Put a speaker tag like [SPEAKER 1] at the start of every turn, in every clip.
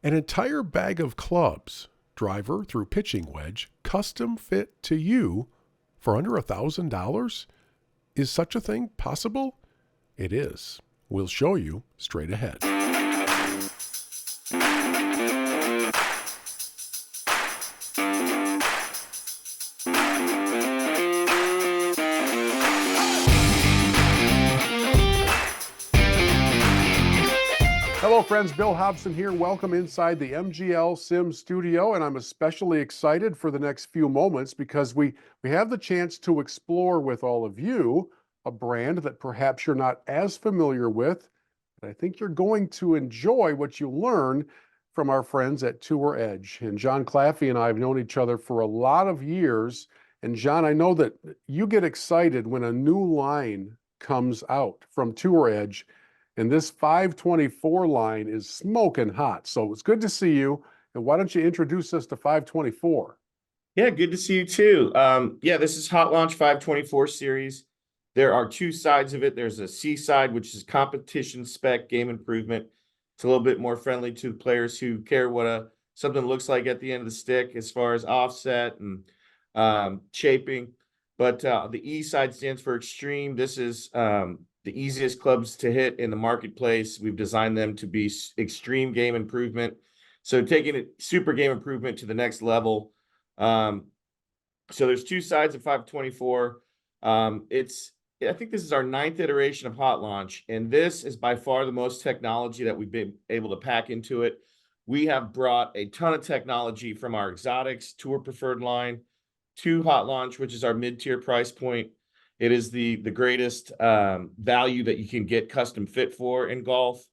[SPEAKER 1] An entire bag of clubs, driver through pitching wedge, custom fit to you for under $1,000? Is such a thing possible? It is. We'll show you straight ahead. Hello friends, Bill Hobson here. Welcome inside the MGL Sim studio, and I'm especially excited for the next few moments because we have the chance to explore with all of you a brand that perhaps you're not as familiar with, but I think you're going to enjoy what you learn from our friends at Tour Edge. And John Claffey and I have known each other for a lot of years. And John, I know that you get excited when a new line comes out from Tour Edge. And this 524 line is smoking hot. So it's good to see you. And why don't you introduce us to 524?
[SPEAKER 2] Yeah, good to see you too. This is Hot Launch 524 series. There are two sides of it. There's a C side, which is competition spec game improvement. It's a little bit more friendly to players who care what something looks like at the end of the stick as far as offset and shaping. But the E side stands for extreme. This is the easiest clubs to hit in the marketplace. We've designed them to be extreme game improvement. So taking it super game improvement to the next level. So there's two sides of 524. I think this is our 9th iteration of Hot Launch, and this is by far the most technology that we've been able to pack into it. We have brought a ton of technology from our exotics tour preferred line to Hot Launch, which is our mid-tier price point. It is the greatest value that you can get custom fit for in golf.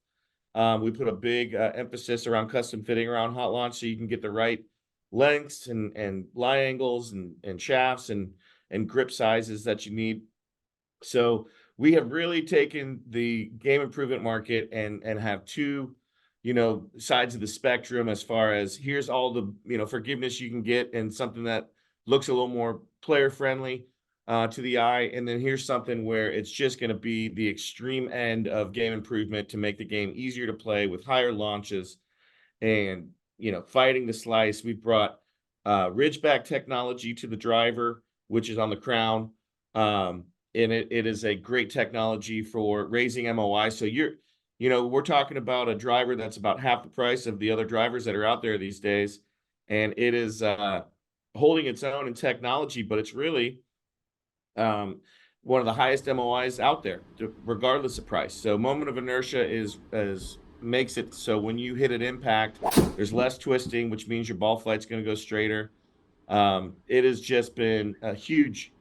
[SPEAKER 2] We put a big emphasis around custom fitting around Hot Launch so you can get the right lengths and lie angles and shafts and grip sizes that you need. So we have really taken the game improvement market and have two, sides of the spectrum as far as here's all the, forgiveness you can get and something that looks a little more player friendly to the eye. And then here's something where it's just going to be the extreme end of game improvement to make the game easier to play with higher launches and, fighting the slice. We've brought Ridgeback technology to the driver, which is on the crown. And it is a great technology for raising MOI. So we're talking about a driver that's about half the price of the other drivers that are out there these days. And it is holding its own in technology, but it's really one of the highest MOIs out there, regardless of price. So moment of inertia makes it so when you hit an impact, there's less twisting, which means your ball flight's going to go straighter. It has just been a huge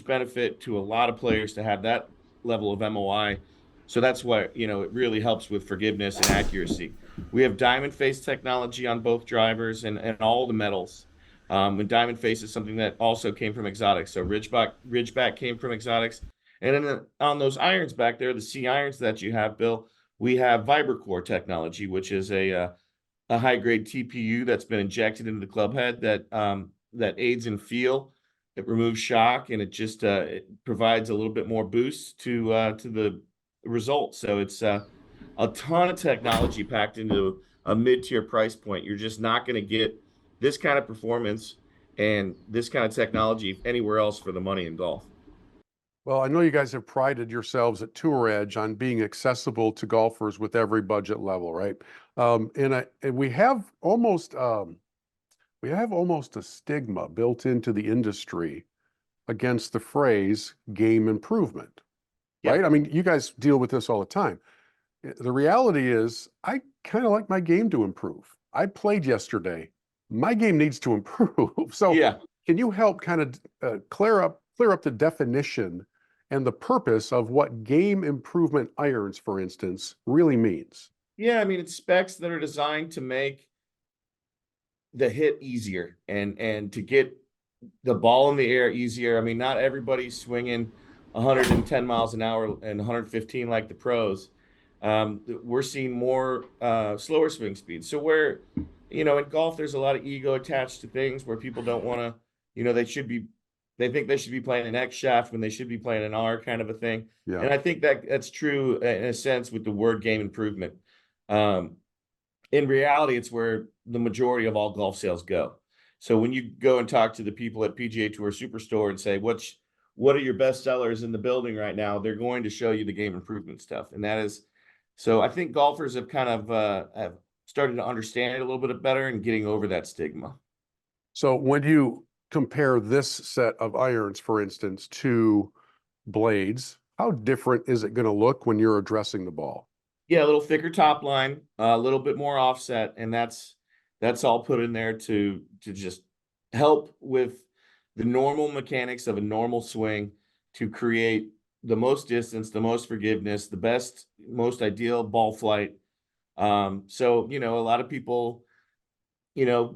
[SPEAKER 2] benefit to a lot of players to have that level of MOI. So that's why, it really helps with forgiveness and accuracy. We have diamond face technology on both drivers and all the metals. And diamond face is something that also came from exotics. So Ridgeback came from exotics. And then on those irons back there, the C irons that you have, Bill, we have VibraCore technology, which is a high grade TPU that's been injected into the club head that aids in feel. It removes shock and it just it provides a little bit more boost to the result. So it's a ton of technology packed into a mid-tier price point. You're just not going to get this kind of performance and this kind of technology anywhere else for the money in golf.
[SPEAKER 1] Well, I know you guys have prided yourselves at Tour Edge on being accessible to golfers with every budget level, right? And we have almost a stigma built into the industry against the phrase game improvement, right?
[SPEAKER 2] Yep.
[SPEAKER 1] I mean, you guys deal with this all the time. The reality is, I kind of like my game to improve. I played yesterday. My game needs to improve. So,
[SPEAKER 2] Yeah.
[SPEAKER 1] can you help kind of clear up the definition and the purpose of what game improvement irons, for instance, really means?
[SPEAKER 2] Yeah. I mean, it's specs that are designed to make the hit easier and to get the ball in the air easier. I mean, not everybody's swinging 110 miles an hour and 115 like the pros. We're seeing more slower swing speeds. So where, in golf, there's a lot of ego attached to things where people don't want to, they think they should be playing an X shaft when they should be playing an R kind of a thing.
[SPEAKER 1] Yeah.
[SPEAKER 2] And I think that's true in a sense with the word game improvement. in reality, it's where the majority of all golf sales go. So when you go and talk to the people at PGA Tour Superstore and say, what are your best sellers in the building right now? They're going to show you the game improvement stuff. And that is, so I think golfers have kind of have started to understand it a little bit better and getting over that stigma.
[SPEAKER 1] So when you compare this set of irons, for instance, to blades, how different is it going to look when you're addressing the ball?
[SPEAKER 2] Yeah, a little thicker top line, a little bit more offset, and that's all put in there to just help with the normal mechanics of a normal swing to create the most distance, the most forgiveness, the best, most ideal ball flight. So a lot of people, you know,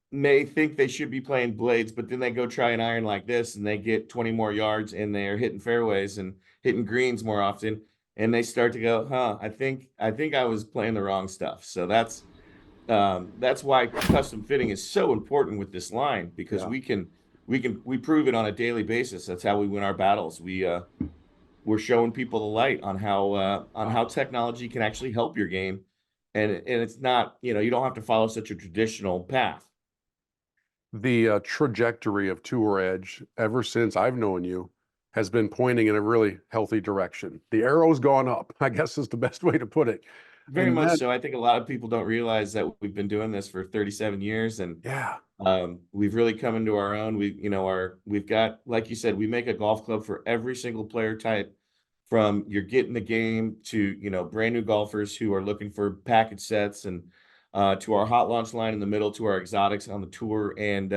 [SPEAKER 2] may think they should be playing blades, but then they go try an iron like this and they get 20 more yards and they're hitting fairways and hitting greens more often. And they start to go, I think I was playing the wrong stuff. So that's why custom fitting is so important with this line, because
[SPEAKER 1] Yeah.
[SPEAKER 2] we prove it on a daily basis. That's how we win our battles. We're showing people the light on how technology can actually help your game. And it's not, you don't have to follow such a traditional path.
[SPEAKER 1] The trajectory of Tour Edge ever since I've known you has been pointing in a really healthy direction. The arrow's gone up, I guess is the best way to put it.
[SPEAKER 2] Very
[SPEAKER 1] And
[SPEAKER 2] much
[SPEAKER 1] then,
[SPEAKER 2] so. I think a lot of people don't realize that we've been doing this for 37 years, and
[SPEAKER 1] yeah,
[SPEAKER 2] we've really come into our own. We've got, like you said, we make a golf club for every single player type, from you're getting the game to, brand new golfers who are looking for package sets, and to our hot launch line in the middle, to our exotics on the tour, and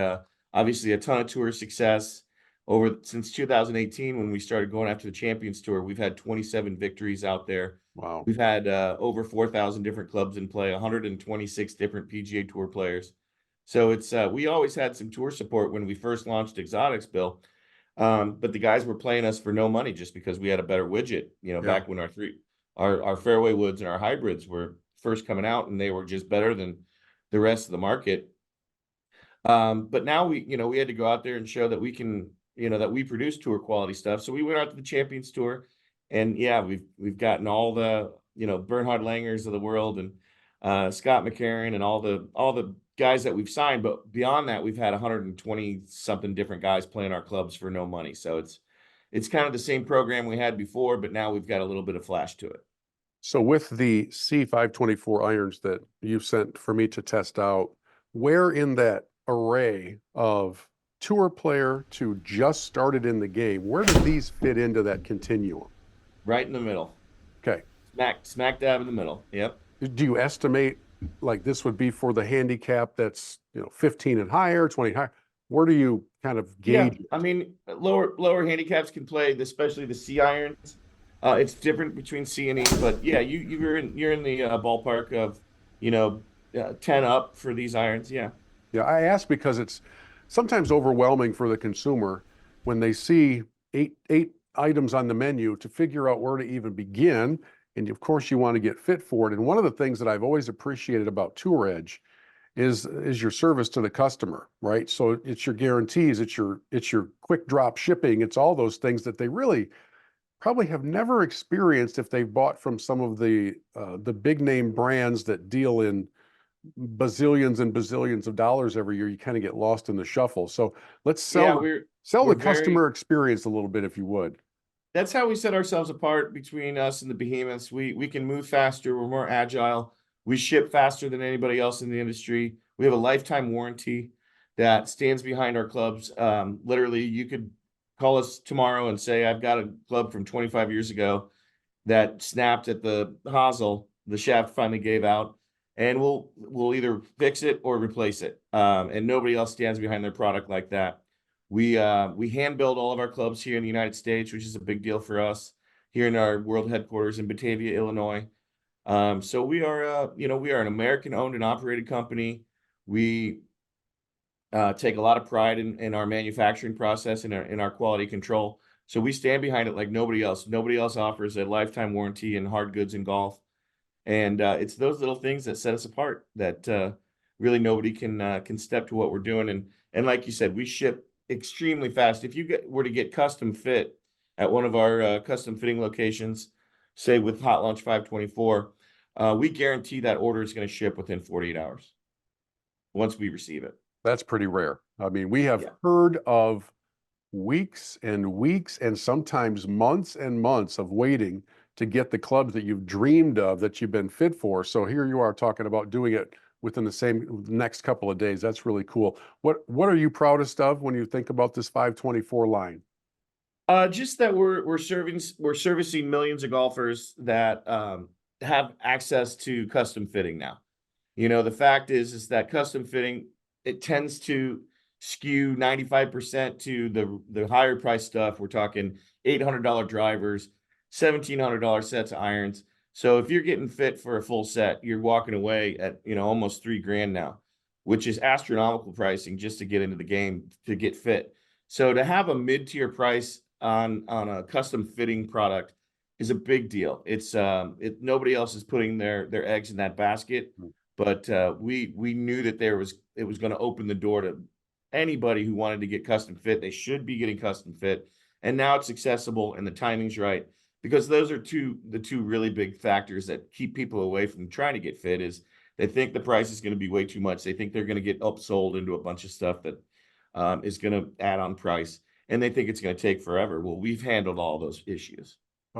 [SPEAKER 2] obviously a ton of tour success over since 2018 when we started going after the Champions Tour. We've had 27 victories out there.
[SPEAKER 1] wow.
[SPEAKER 2] We've had over 4,000 different clubs in play, 126 different PGA Tour players. So it's we always had some tour support when we first launched exotics, Bill. But the guys were playing us for no money just because we had a better widget.
[SPEAKER 1] Yeah.
[SPEAKER 2] Back when our fairway woods and our hybrids were first coming out, and they were just better than the rest of the market. But now we had to go out there and show that we can, that we produce tour quality stuff. So we went out to the Champions Tour, and yeah, we've gotten all the, Bernhard Langers of the world, and Scott McCarron, and all the guys that we've signed. But beyond that, we've had 120 something different guys playing our clubs for no money. So it's kind of the same program we had before, but now we've got a little bit of flash to it.
[SPEAKER 1] So with the C524 irons that you sent for me to test out, where in that array of tour player to just started in the game, where do these fit into that continuum?
[SPEAKER 2] Right in the middle.
[SPEAKER 1] Okay.
[SPEAKER 2] Smack dab in the middle. Yep.
[SPEAKER 1] Do you estimate like this would be for the handicap that's 15 and higher, 20 higher? Where do you kind of
[SPEAKER 2] Yeah,
[SPEAKER 1] gauge
[SPEAKER 2] I
[SPEAKER 1] it?
[SPEAKER 2] mean, lower handicaps can play, especially the C irons. It's different between C and E, but yeah, you're in the ballpark of, 10 up for these irons. Yeah.
[SPEAKER 1] Yeah, I ask because it's sometimes overwhelming for the consumer when they see eight items on the menu to figure out where to even begin. And of course, you want to get fit for it. And one of the things that I've always appreciated about Tour Edge is your service to the customer, right? So it's your guarantees, it's your quick drop shipping, it's all those things that they really probably have never experienced if they've bought from some of the big name brands that deal in bazillions and bazillions of dollars every year. You kind of get lost in the shuffle. So let's
[SPEAKER 2] Yeah,
[SPEAKER 1] sell
[SPEAKER 2] we're
[SPEAKER 1] the
[SPEAKER 2] very
[SPEAKER 1] customer experience a little bit, if you would.
[SPEAKER 2] That's how we set ourselves apart between us and the behemoths. We can move faster, we're more agile, we ship faster than anybody else in the industry. We have a lifetime warranty that stands behind our clubs. Literally, you could call us tomorrow and say, I've got a club from 25 years ago that snapped at the hosel, the shaft finally gave out, and we'll either fix it or replace it. And nobody else stands behind their product like that. We hand build all of our clubs here in the United States, which is a big deal for us here in our world headquarters in Batavia, Illinois. So we are an American owned and operated company. We take a lot of pride in our manufacturing process and in our quality control. So we stand behind it like nobody else. Nobody else offers a lifetime warranty in hard goods and golf. And it's those little things that set us apart that really nobody can step to what we're doing. And like you said, we ship extremely fast. If you were to get custom fit at one of our custom fitting locations, say with Hot Launch 524, we guarantee that order is going to ship within 48 hours once we receive it.
[SPEAKER 1] That's pretty rare. I mean, we have
[SPEAKER 2] Yeah.
[SPEAKER 1] heard of weeks and weeks and sometimes months and months of waiting to get the clubs that you've dreamed of, that you've been fit for. So here you are talking about doing it within the same next couple of days. That's really cool. What are you proudest of when you think about this 524 line?
[SPEAKER 2] Just that we're servicing millions of golfers that have access to custom fitting now. You know, the fact is that custom fitting, it tends to skew 95% to the higher price stuff. We're talking $800 drivers, $1,700 sets of irons. So if you're getting fit for a full set, you're walking away at, you know, almost $3,000 now, which is astronomical pricing just to get into the game to get fit. So to have a mid-tier price on a custom fitting product is a big deal. It's nobody else is putting their eggs in that basket. But we knew that it was going to open the door to anybody who wanted to get custom fit. They should be getting custom fit, and now it's accessible and the timing's right, because those are the two really big factors that keep people away from trying to get fit. Is they think the price is going to be way too much. They think they're going to get upsold into a bunch of stuff that is going to add on price, and they think it's going to take forever. Well, we've handled all those issues.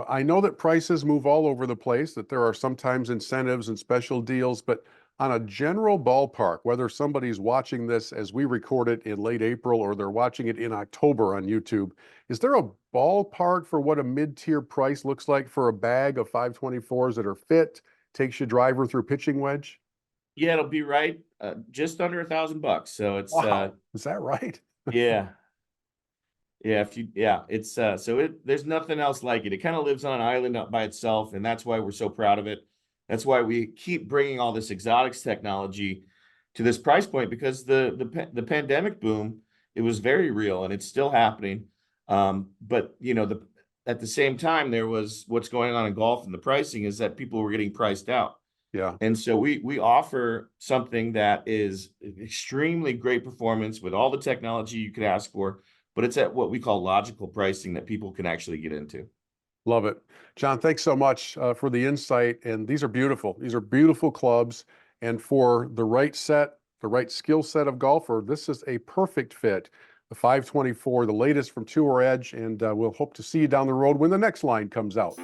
[SPEAKER 1] I know that prices move all over the place, that there are sometimes incentives and special deals, but on a general ballpark, whether somebody's watching this as we record it in late April or they're watching it in October on YouTube, is there a ballpark for what a mid-tier price looks like for a bag of 524s that are fit, takes your driver through pitching wedge?
[SPEAKER 2] Yeah, it'll be right just under $1,000. So it's
[SPEAKER 1] Wow, is that right?
[SPEAKER 2] yeah. Yeah, it's there's nothing else like it. It kind of lives on an island up by itself, and that's why we're so proud of it. That's why we keep bringing all this exotics technology to this price point, because the pandemic boom, it was very real and it's still happening. But you know, at the same time, there was what's going on in golf, and the pricing is that people were getting priced out.
[SPEAKER 1] Yeah.
[SPEAKER 2] And so we offer something that is extremely great performance with all the technology you could ask for, but it's at what we call logical pricing that people can actually get into.
[SPEAKER 1] Love it. John, thanks so much for the insight. And these are beautiful. These are beautiful clubs. And for the right set, the right skill set of golfer, this is a perfect fit. The 524, the latest from Tour Edge. And we'll hope to see you down the road when the next line comes out.